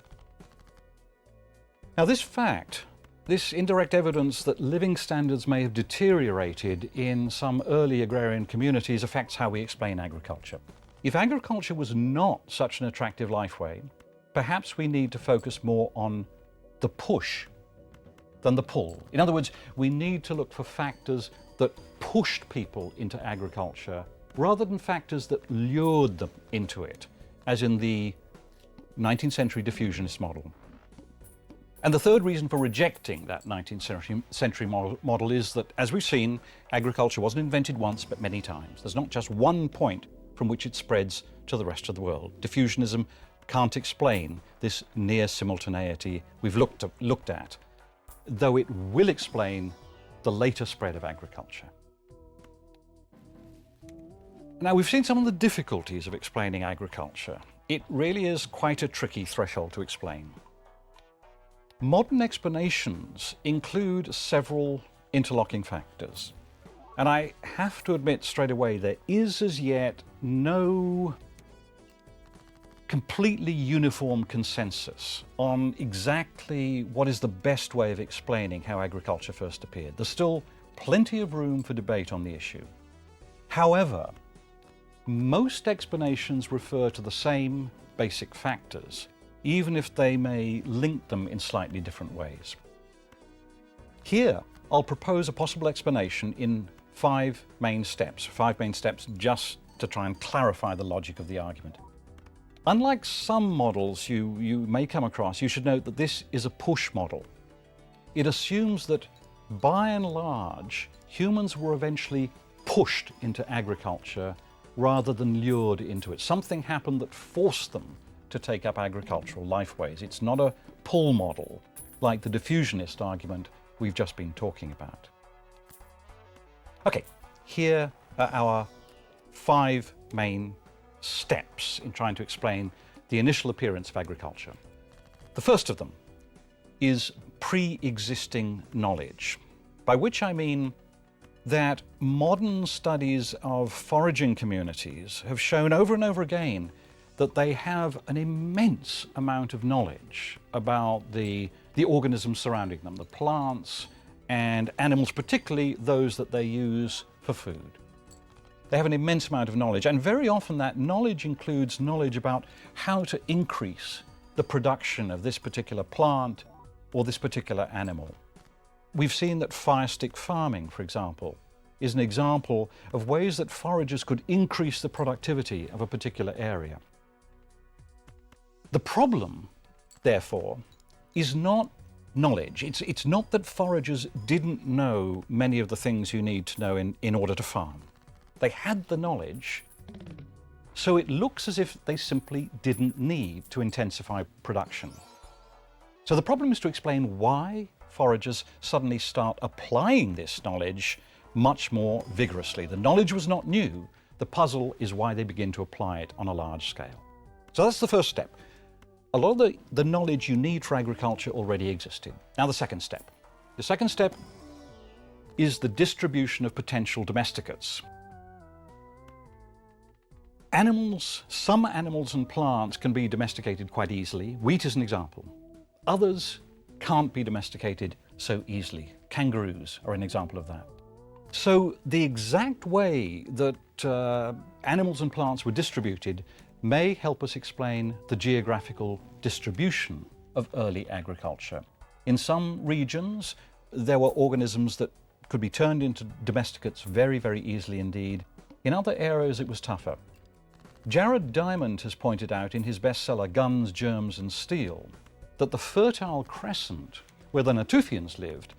Now, this fact, this indirect evidence that living standards may have deteriorated in some early agrarian communities affects how we explain agriculture. If agriculture was not such an attractive lifeway, perhaps we need to focus more on the push than the pull. In other words, we need to look for factors that pushed people into agriculture rather than factors that lured them into it, as in the 19th century diffusionist model. And the third reason for rejecting that 19th century model is that, as we've seen, agriculture wasn't invented once but many times. There's not just one point from which it spreads to the rest of the world. Diffusionism can't explain this near simultaneity we've looked at, though it will explain the later spread of agriculture. Now, we've seen some of the difficulties of explaining agriculture. It really is quite a tricky threshold to explain. Modern explanations include several interlocking factors, and I have to admit straight away there is as yet no completely uniform consensus on exactly what is the best way of explaining how agriculture first appeared. There's still plenty of room for debate on the issue. However, most explanations refer to the same basic factors, even if they may link them in slightly different ways. Here, I'll propose a possible explanation in five main steps just to try and clarify the logic of the argument. Unlike some models you may come across, you should note that this is a push model. It assumes that, by and large, humans were eventually pushed into agriculture rather than lured into it. Something happened that forced them to take up agricultural lifeways. It's not a pull model like the diffusionist argument we've just been talking about. Okay, here are our five main steps in trying to explain the initial appearance of agriculture. The first of them is pre-existing knowledge, by which I mean that modern studies of foraging communities have shown over and over again that they have an immense amount of knowledge about the organisms surrounding them, the plants and animals, particularly those that they use for food. They have an immense amount of knowledge, and very often that knowledge includes knowledge about how to increase the production of this particular plant or this particular animal. We've seen that fire stick farming, for example, is an example of ways that foragers could increase the productivity of a particular area. The problem, therefore, is not knowledge. It's not that foragers didn't know many of the things you need to know in order to farm. They had the knowledge, so it looks as if they simply didn't need to intensify production. So the problem is to explain why foragers suddenly start applying this knowledge much more vigorously. The knowledge was not new. The puzzle is why they begin to apply it on a large scale. So that's the first step. A lot of the knowledge you need for agriculture already existed. Now the second step. The second step is the distribution of potential domesticates. Some animals and plants can be domesticated quite easily. Wheat is an example. Others can't be domesticated so easily. Kangaroos are an example of that. So the exact way that animals and plants were distributed may help us explain the geographical distribution of early agriculture. In some regions, there were organisms that could be turned into domesticates very, very easily indeed. In other areas, it was tougher. Jared Diamond has pointed out in his bestseller Guns, Germs and Steel that the Fertile Crescent, where the Natufians lived,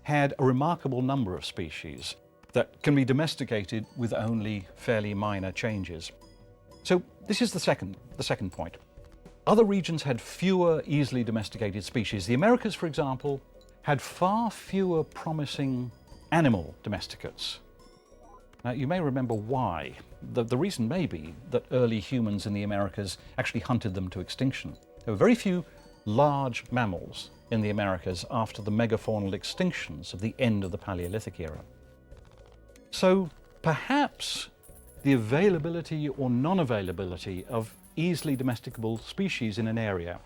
had a remarkable number of species that can be domesticated with only fairly minor changes. So this is the second point. Other regions had fewer easily domesticated species. The Americas, for example, had far fewer promising animal domesticates. Now, you may remember why. The reason may be that early humans in the Americas actually hunted them to extinction. There were very few large mammals in the Americas after the megafaunal extinctions of the end of the Paleolithic era. So perhaps the availability or non-availability of easily domesticable species in an area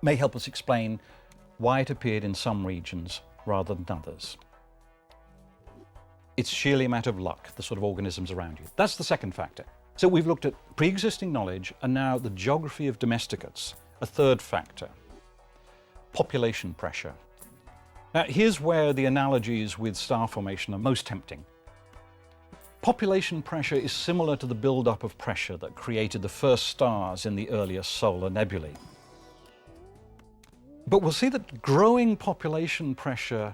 may help us explain why it appeared in some regions rather than others. It's sheerly a matter of luck, the sort of organisms around you. That's the second factor. So we've looked at pre-existing knowledge and now the geography of domesticates, a third factor. Population pressure. Now here's where the analogies with star formation are most tempting. Population pressure is similar to the build-up of pressure that created the first stars in the earliest solar nebulae. But we'll see that growing population pressure,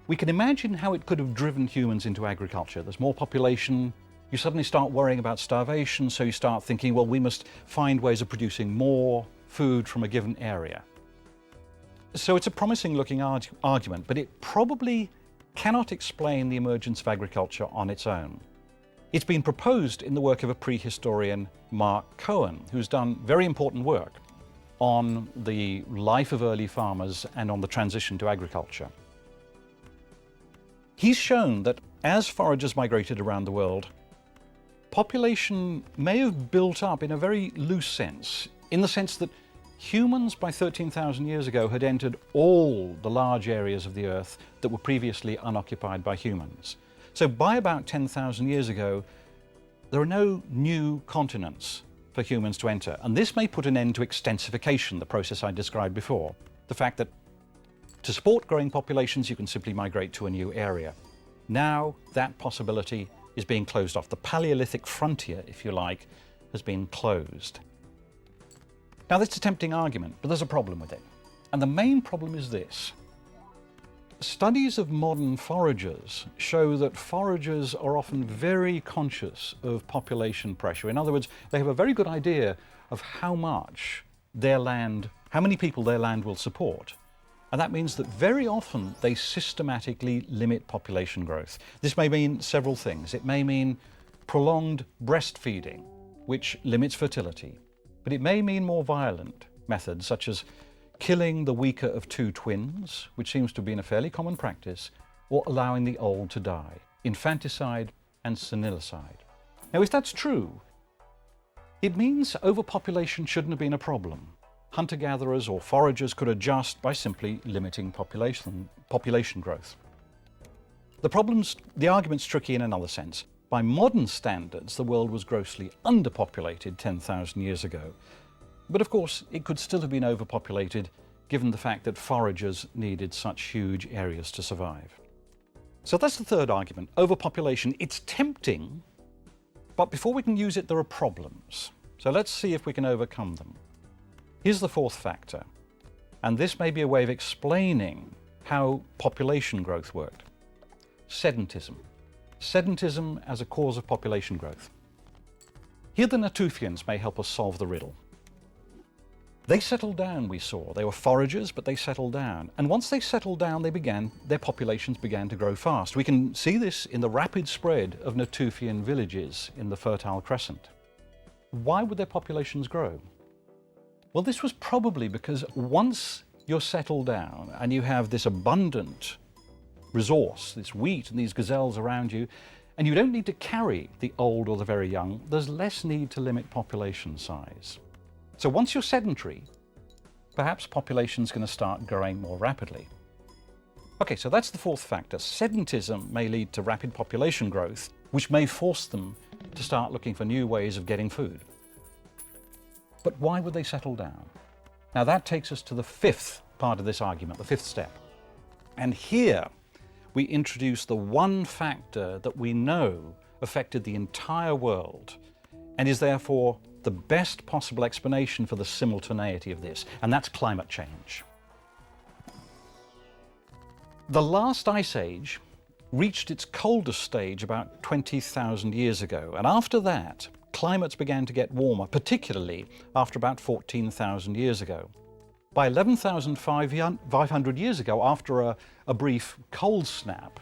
we can imagine how it could have driven humans into agriculture. There's more population, you suddenly start worrying about starvation, so you start thinking, well, we must find ways of producing more food from a given area. So it's a promising looking argument, but it probably cannot explain the emergence of agriculture on its own. It's been proposed in the work of a prehistorian, Mark Cohen, who's done very important work on the life of early farmers and on the transition to agriculture. He's shown that as foragers migrated around the world, population may have built up in a very loose sense, in the sense that humans by 13,000 years ago had entered all the large areas of the Earth that were previously unoccupied by humans. So by about 10,000 years ago, there are no new continents for humans to enter. And this may put an end to extensification, the process I described before. The fact that to support growing populations, you can simply migrate to a new area. Now that possibility is being closed off. The Paleolithic frontier, if you like, has been closed. Now that's a tempting argument, but there's a problem with it. And the main problem is this. Studies of modern foragers show that foragers are often very conscious of population pressure. In other words, they have a very good idea of how many people their land will support. And that means that very often they systematically limit population growth. This may mean several things. It may mean prolonged breastfeeding, which limits fertility. But it may mean more violent methods, such as killing the weaker of two twins, which seems to have been a fairly common practice, or allowing the old to die, infanticide and senilicide. Now, if that's true, it means overpopulation shouldn't have been a problem. Hunter-gatherers or foragers could adjust by simply limiting population growth. The argument's tricky in another sense. By modern standards, the world was grossly underpopulated 10,000 years ago. But of course, it could still have been overpopulated given the fact that foragers needed such huge areas to survive. So that's the third argument, overpopulation. It's tempting, but before we can use it, there are problems. So let's see if we can overcome them. Here's the fourth factor, and this may be a way of explaining how population growth worked. Sedentism. Sedentism as a cause of population growth. Here the Natufians may help us solve the riddle. They settled down, we saw. They were foragers, but they settled down. And once they settled down, their populations began to grow fast. We can see this in the rapid spread of Natufian villages in the Fertile Crescent. Why would their populations grow? Well, this was probably because once you're settled down and you have this abundant resource, this wheat and these gazelles around you, and you don't need to carry the old or the very young, there's less need to limit population size. So once you're sedentary, perhaps population's going to start growing more rapidly. Okay, so that's the fourth factor. Sedentism may lead to rapid population growth, which may force them to start looking for new ways of getting food. But why would they settle down? Now that takes us to the fifth part of this argument, the fifth step. And here we introduce the one factor that we know affected the entire world and is therefore the best possible explanation for the simultaneity of this, and that's climate change. The last ice age reached its coldest stage about 20,000 years ago, and after that, climates began to get warmer, particularly after about 14,000 years ago. By 11,500 years ago, after a brief cold snap,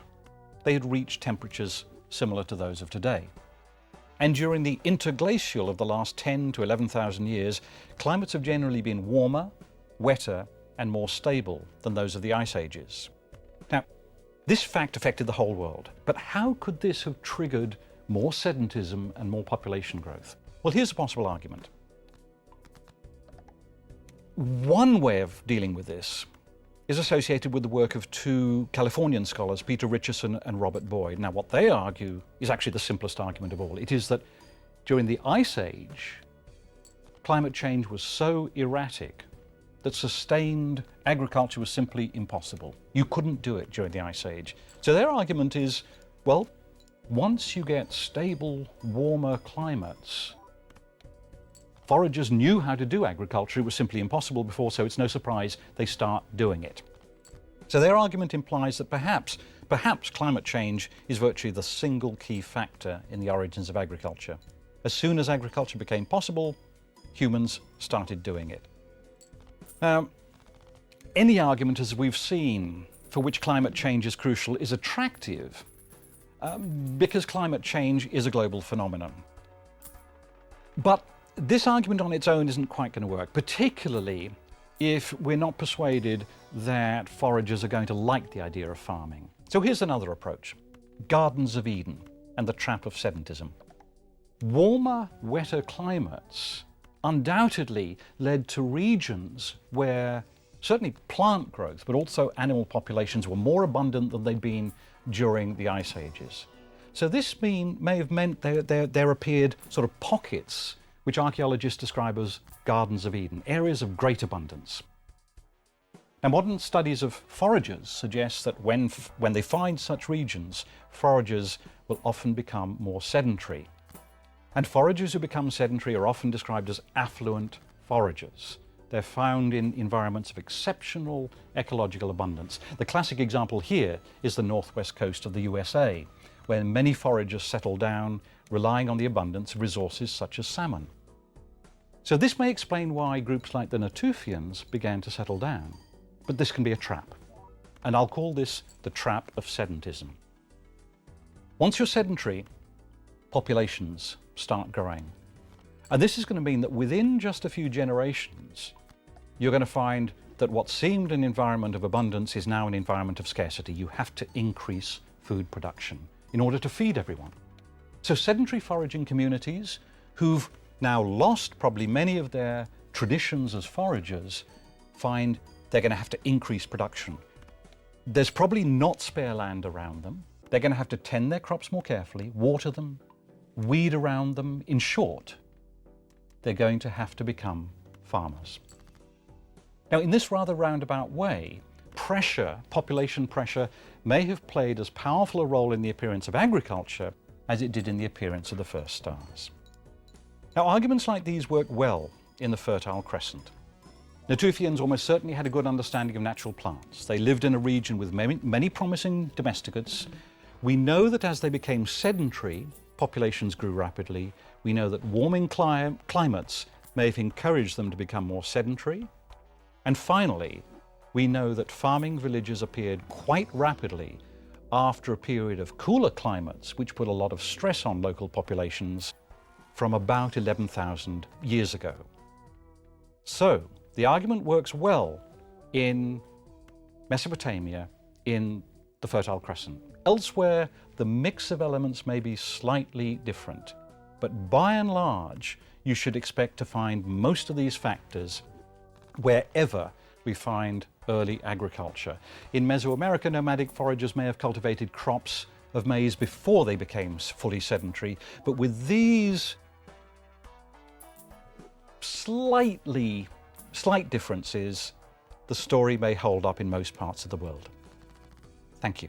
they had reached temperatures similar to those of today. And during the interglacial of the last 10 to 11,000 years, climates have generally been warmer, wetter, and more stable than those of the ice ages. Now, this fact affected the whole world, but how could this have triggered more sedentism and more population growth? Well, here's a possible argument. One way of dealing with this is associated with the work of two Californian scholars, Peter Richardson and Robert Boyd. Now, what they argue is actually the simplest argument of all. It is that during the Ice Age, climate change was so erratic that sustained agriculture was simply impossible. You couldn't do it during the Ice Age. So their argument is, well, once you get stable, warmer climates, Foragers knew how to do agriculture. It was simply impossible before, so it's no surprise they start doing it. So their argument implies that perhaps climate change is virtually the single key factor in the origins of agriculture. As soon as agriculture became possible, humans started doing it. Now, any argument, as we've seen, for which climate change is crucial is attractive because climate change is a global phenomenon. But this argument on its own isn't quite going to work, particularly if we're not persuaded that foragers are going to like the idea of farming. So here's another approach: Gardens of Eden and the trap of sedentism. Warmer, wetter climates undoubtedly led to regions where certainly plant growth, but also animal populations were more abundant than they'd been during the ice ages. So this may have meant there appeared sort of pockets which archaeologists describe as Gardens of Eden, areas of great abundance. Now, modern studies of foragers suggest that when they find such regions, foragers will often become more sedentary. And foragers who become sedentary are often described as affluent foragers. They're found in environments of exceptional ecological abundance. The classic example here is the northwest coast of the USA, where many foragers settle down, relying on the abundance of resources such as salmon. So this may explain why groups like the Natufians began to settle down. But this can be a trap, and I'll call this the trap of sedentism. Once you're sedentary, populations start growing. And this is going to mean that within just a few generations, you're going to find that what seemed an environment of abundance is now an environment of scarcity. You have to increase food production in order to feed everyone. So sedentary foraging communities who've now lost probably many of their traditions as foragers find they're going to have to increase production. There's probably not spare land around them. They're going to have to tend their crops more carefully, water them, weed around them. In short, they're going to have to become farmers. Now, in this rather roundabout way, population pressure, may have played as powerful a role in the appearance of agriculture as it did in the appearance of the first stars. Now, arguments like these work well in the Fertile Crescent. Natufians almost certainly had a good understanding of natural plants. They lived in a region with many promising domesticates. We know that as they became sedentary, populations grew rapidly. We know that warming climates may have encouraged them to become more sedentary. And finally, we know that farming villages appeared quite rapidly after a period of cooler climates, which put a lot of stress on local populations from about 11,000 years ago. So, the argument works well in Mesopotamia, in the Fertile Crescent. Elsewhere, the mix of elements may be slightly different, but by and large, you should expect to find most of these factors wherever we find early agriculture. In Mesoamerica, nomadic foragers may have cultivated crops of maize before they became fully sedentary, but with these slight differences, the story may hold up in most parts of the world. Thank you.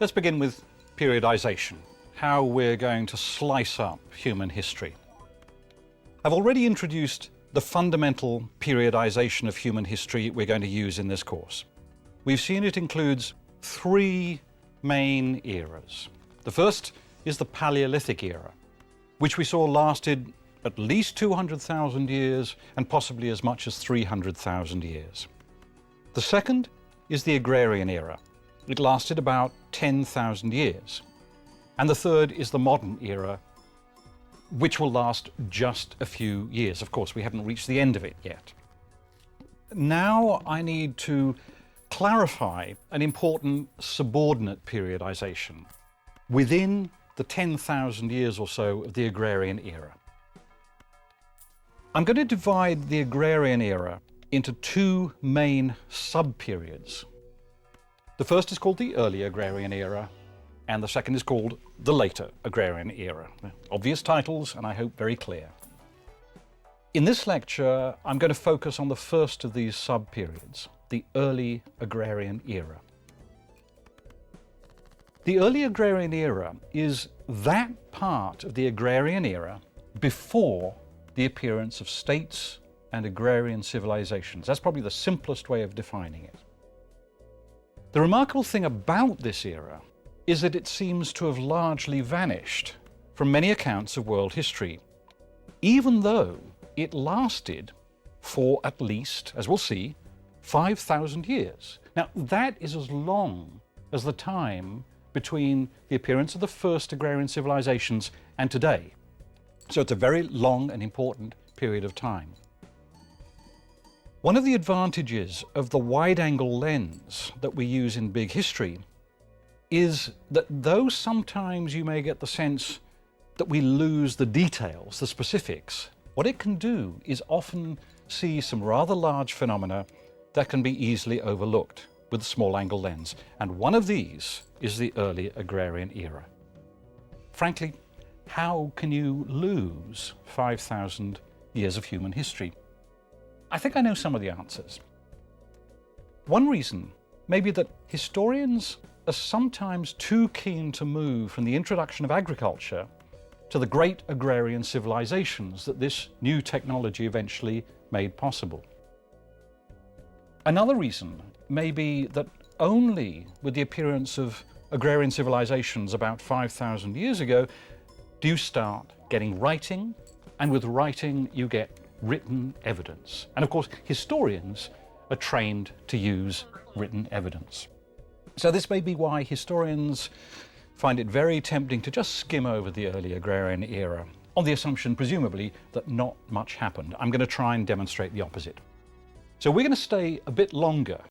Let's begin with periodization, how we're going to slice up human history. I've already introduced the fundamental periodization of human history we're going to use in this course. We've seen it includes three main eras. The first is the Paleolithic era, which we saw lasted at least 200,000 years and possibly as much as 300,000 years. The second is the Agrarian era. It lasted about 10,000 years. And the third is the modern era, which will last just a few years. Of course, we haven't reached the end of it yet. Now I need to clarify an important subordinate periodization within the 10,000 years or so of the Agrarian era. I'm going to divide the agrarian era into two main sub-periods. The first is called the early agrarian era, and the second is called the later agrarian era. Obvious titles, and I hope very clear. In this lecture, I'm going to focus on the first of these sub-periods, the early agrarian era. The early agrarian era is that part of the agrarian era before the appearance of states and agrarian civilizations. That's probably the simplest way of defining it. The remarkable thing about this era is that it seems to have largely vanished from many accounts of world history, even though it lasted for at least, as we'll see, 5,000 years. Now, that is as long as the time between the appearance of the first agrarian civilizations and today. So it's a very long and important period of time. One of the advantages of the wide-angle lens that we use in big history is that though sometimes you may get the sense that we lose the details, the specifics, what it can do is often see some rather large phenomena that can be easily overlooked with a small-angle lens. And one of these is the early agrarian era. Frankly, how can you lose 5,000 years of human history? I think I know some of the answers. One reason may be that historians are sometimes too keen to move from the introduction of agriculture to the great agrarian civilizations that this new technology eventually made possible. Another reason may be that only with the appearance of agrarian civilizations about 5,000 years ago do you start getting writing, and with writing you get written evidence. And of course, historians are trained to use written evidence. So this may be why historians find it very tempting to just skim over the early agrarian era, on the assumption, presumably, that not much happened. I'm going to try and demonstrate the opposite. So we're going to stay a bit longer